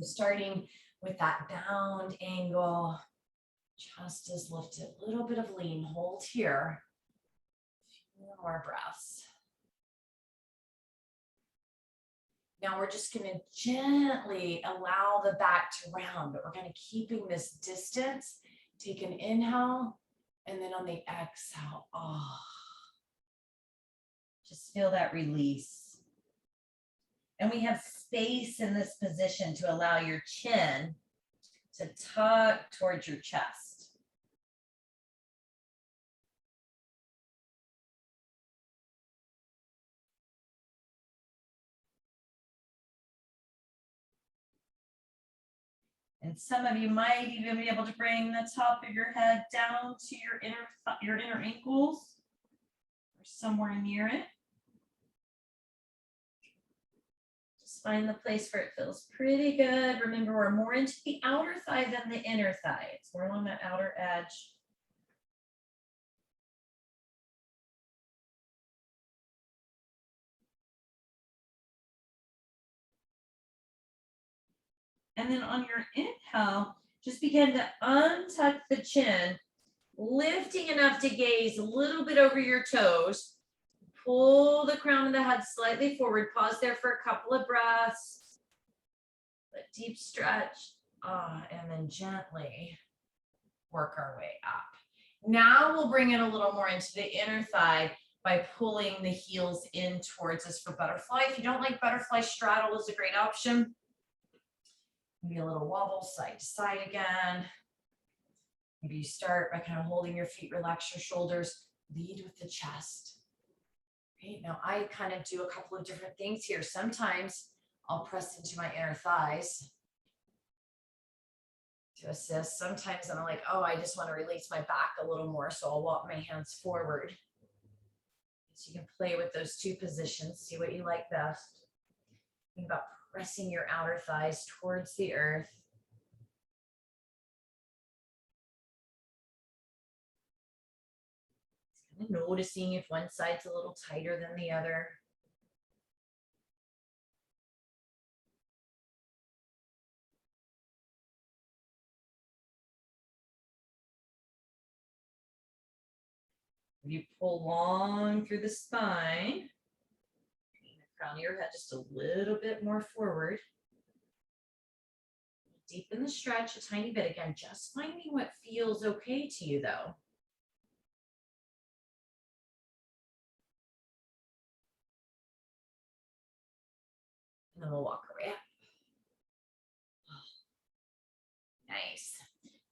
So starting with that bound angle, chest is lifted, a little bit of lean, hold here. A few more breaths. Now we're just going to gently allow the back to round, but we're going to keeping this distance. Take an inhale, and then on the exhale, just feel that release. And we have space in this position to allow your chin to tuck towards your chest. And some of you might even be able to bring the top of your head down to your inner ankles or somewhere near it. Just find the place where it feels pretty good. Remember, we're more into the outer thigh than the inner thigh. It's more on that outer edge. And then on your inhale, just begin to untuck the chin, lifting enough to gaze a little bit over your toes. Pull the crown of the head slightly forward. Pause there for a couple of breaths. A deep stretch. And then gently work our way up. Now we'll bring it a little more into the inner thigh by pulling the heels in towards us for butterfly. If you don't like butterfly, straddle is a great option. Maybe a little wobble side to side again. Maybe you start by kind of holding your feet, relax your shoulders, lead with the chest. Okay, now I kind of do a couple of different things here. Sometimes I'll press into my inner thighs to assist. Sometimes I'm like, oh, I just want to release my back a little more, so I'll walk my hands forward. So you can play with those two positions, see what you like best. Think about pressing your outer thighs towards the earth. Just kind of noticing if one side's a little tighter than the other. You pull long through the spine. The crown of your head just a little bit more forward. Deepen the stretch a tiny bit. Again, just finding what feels okay to you though. And then we'll walk our way up. Nice.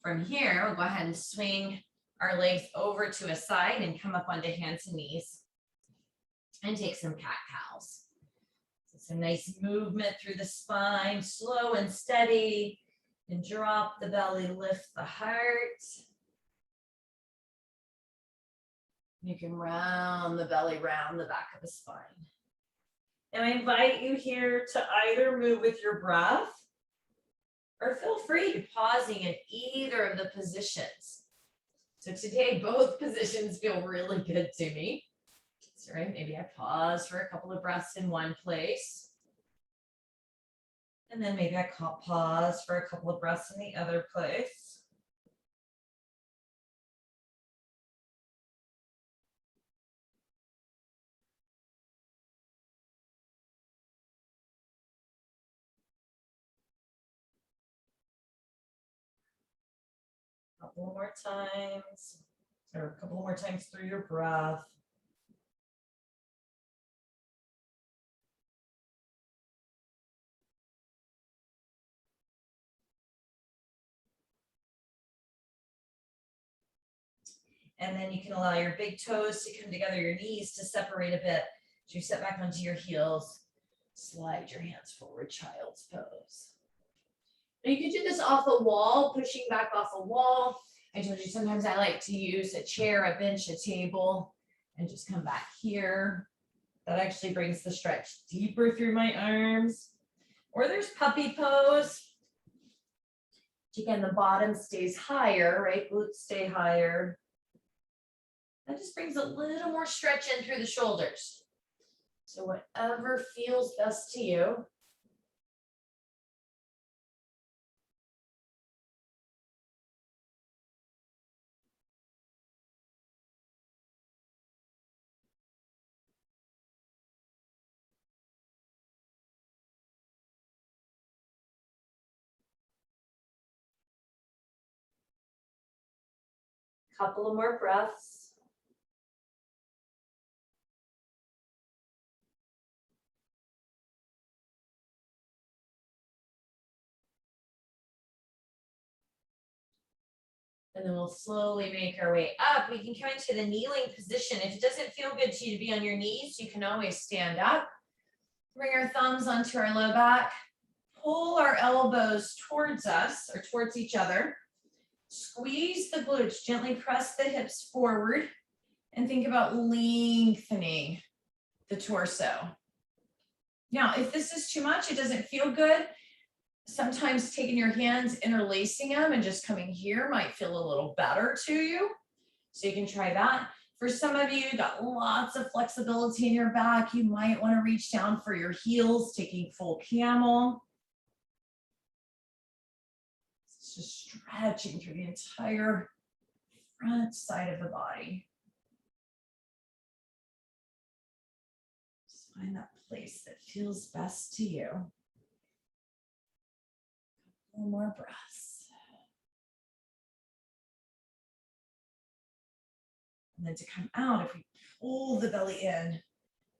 From here, we'll go ahead and swing our legs over to a side and come up onto hands and knees and take some cat-cows. So some nice movement through the spine, slow and steady, and drop the belly, lift the heart. You can round the belly, round the back of the spine. And I invite you here to either move with your breath or feel free to pausing in either of the positions. So today, both positions feel really good to me. So right, maybe I pause for a couple of breaths in one place. And then maybe I pause for a couple of breaths in the other place. A couple more times, or a couple more times through your breath. And then you can allow your big toes to come together, your knees to separate a bit. As you set back onto your heels, slide your hands forward, child's pose. Now you can do this off a wall, pushing back off a wall. I told you sometimes I like to use a chair, a bench, a table, and just come back here. That actually brings the stretch deeper through my arms. Or there's puppy pose. Again, the bottom stays higher, right? Glutes stay higher. That just brings a little more stretch in through the shoulders. So whatever feels best to you. Couple of more breaths. And then we'll slowly make our way up. We can come into the kneeling position. If it doesn't feel good to you to be on your knees, you can always stand up. Bring our thumbs onto our low back. Pull our elbows towards us or towards each other. Squeeze the glutes. Gently press the hips forward. And think about lengthening the torso. Now, if this is too much, it doesn't feel good, sometimes taking your hands, interlacing them and just coming here might feel a little better to you. So you can try that. For some of you, got lots of flexibility in your back. You might want to reach down for your heels, taking full camel. It's just stretching through the entire front side of the body. Just find that place that feels best to you. One more breaths. And then to come out, if we pull the belly in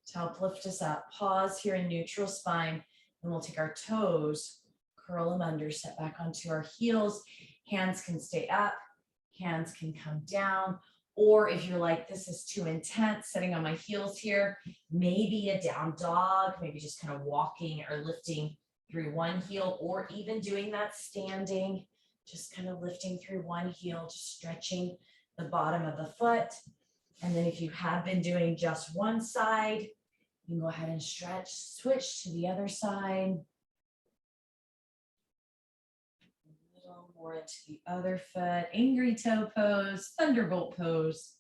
to help lift us up, pause here in neutral spine, and we'll take our toes, curl them under, step back onto our heels. Hands can stay up, hands can come down, or if you're like, this is too intense, sitting on my heels here, maybe a down dog, maybe just kind of walking or lifting through one heel, or even doing that standing, just kind of lifting through one heel, just stretching the bottom of the foot. And then if you have been doing just one side, you can go ahead and stretch, switch to the other side. A little more into the other foot, angry toe pose, thunderbolt pose,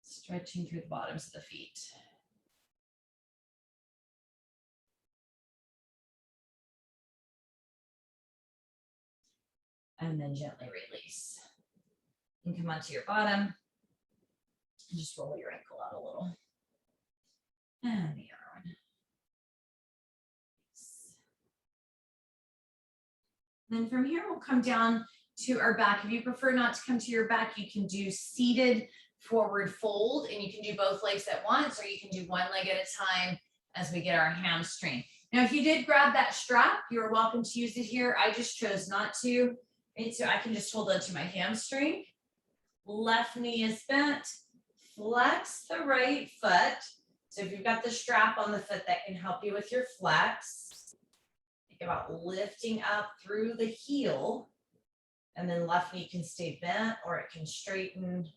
stretching through the bottoms of the feet. And then gently release. You can come onto your bottom and just roll your ankle out a little. And the other one. Then from here, we'll come down to our back. If you prefer not to come to your back, you can do seated forward fold, and you can do both legs at once, or you can do one leg at a time as we get our hamstring. Now, if you did grab that strap, you're welcome to use it here. I just chose not to. And so I can just hold on to my hamstring. Left knee is bent. Flex the right foot. So if you've got the strap on the foot, that can help you with your flex. Think about lifting up through the heel. And then left knee can stay bent or it can straighten.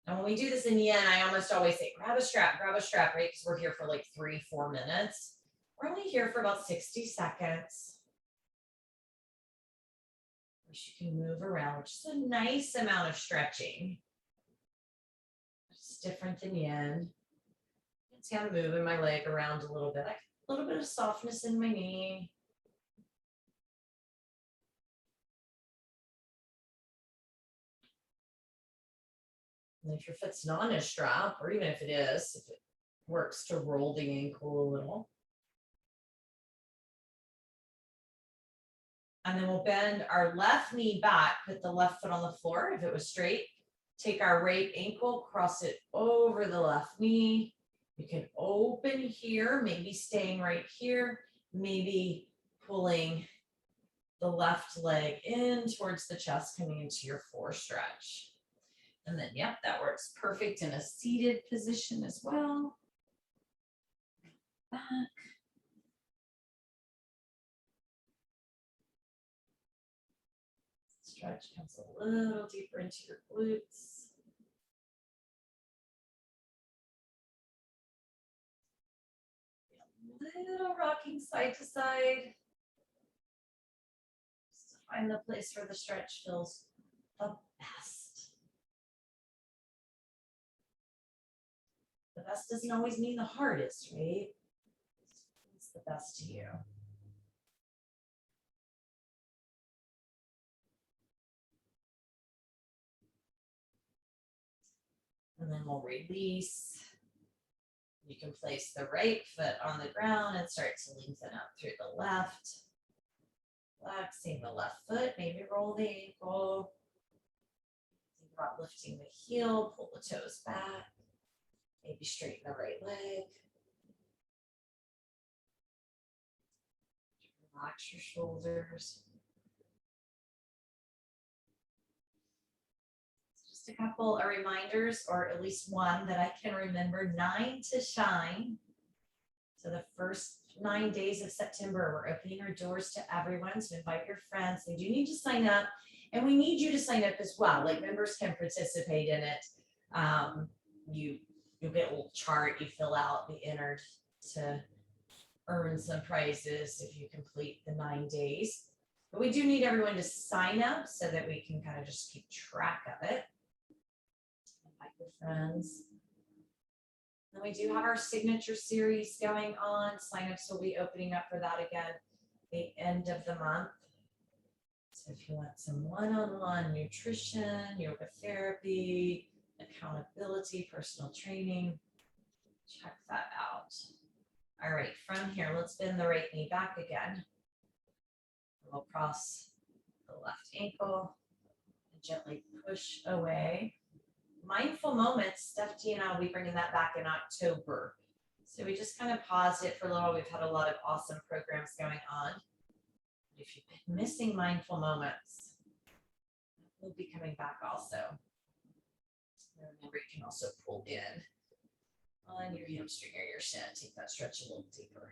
Now when we do this in yin, I almost always say, grab a strap, right? Because we're here for like 3-4 minutes. We're only here for about 60 seconds. Which you can move around, which is a nice amount of stretching. It's different than yin. You can see I'm moving my leg around a little bit. A little bit of softness in my knee. And if your foot's not in a strap, or even if it is, if it works to roll the ankle a little. And then we'll bend our left knee back, put the left foot on the floor if it was straight. Take our right ankle, cross it over the left knee. You can open here, maybe staying right here, maybe pulling the left leg in towards the chest, coming into your floor stretch. And then, yep, that works perfect in a seated position as well. Back. Stretch comes a little deeper into your glutes. A little rocking side to side. Just to find the place where the stretch feels the best. The best doesn't always mean the hardest, right? It's the best to you. And then we'll release. You can place the right foot on the ground and start to lengthen up through the left. Flexing the left foot, maybe roll the ankle. Think about lifting the heel, pull the toes back. Maybe straighten the right leg. Relax your shoulders. Just a couple of reminders, or at least one that I can remember, 9 to shine. So the first 9 days of September, we're opening our doors to everyone. So invite your friends. They do need to sign up, and we need you to sign up as well. Like, members can participate in it. You'll get a little chart you fill out, be entered to earn some prizes if you complete the 9 days. But we do need everyone to sign up so that we can kind of just keep track of it. Invite your friends. And we do have our signature series going on. Signups will be opening up for that again the end of the month. So if you want some one-on-one nutrition, yoga therapy, accountability, personal training, check that out. All right, from here, let's bend the right knee back again. We'll cross the left ankle and gently push away. Mindful moments, Steph T and I will be bringing that back in October. So we just kind of paused it for a little. We've had a lot of awesome programs going on. If you've been missing mindful moments, we'll be coming back also. Remember, you can also pull in on your hamstring or your shin. Take that stretch a little deeper.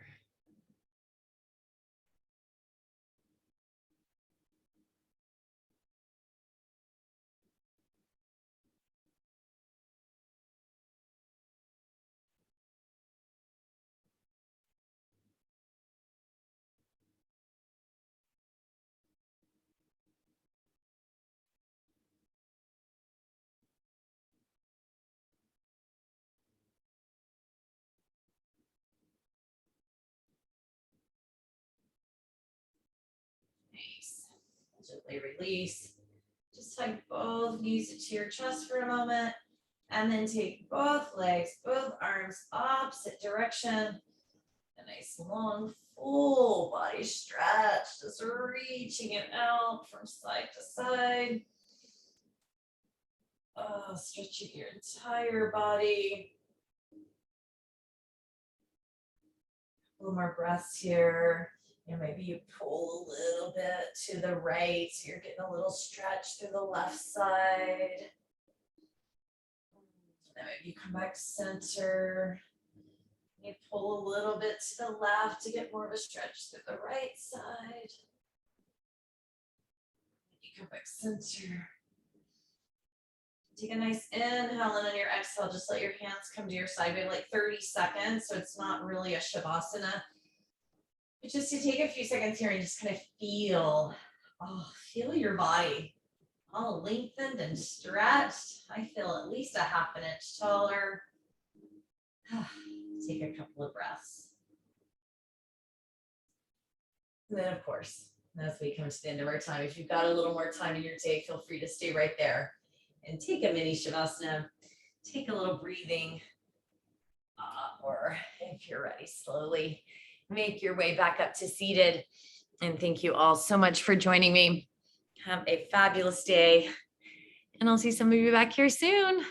Nice. Gently release. Just tuck both knees to your chest for a moment, and then take both legs, both arms, opposite direction. A nice long full body stretch, just reaching it out from side to side. Stretching your entire body. A little more breaths here. And maybe you pull a little bit to the right, so you're getting a little stretch through the left side. And then maybe you come back center. You pull a little bit to the left to get more of a stretch through the right side. You come back center. Take a nice inhale, and on your exhale, just let your hands come to your side. We have like 30 seconds, so it's not really a Shavasana. But just to take a few seconds here and just kind of feel your body all lengthened and stretched. I feel at least a half an inch taller. Take a couple of breaths. And then, of course, as we come to the end of our time, if you've got a little more time in your day, feel free to stay right there and take a mini Shavasana. Take a little breathing, or if you're ready, slowly make your way back up to seated. And thank you all so much for joining me. Have a fabulous day, and I'll see some of you back here soon.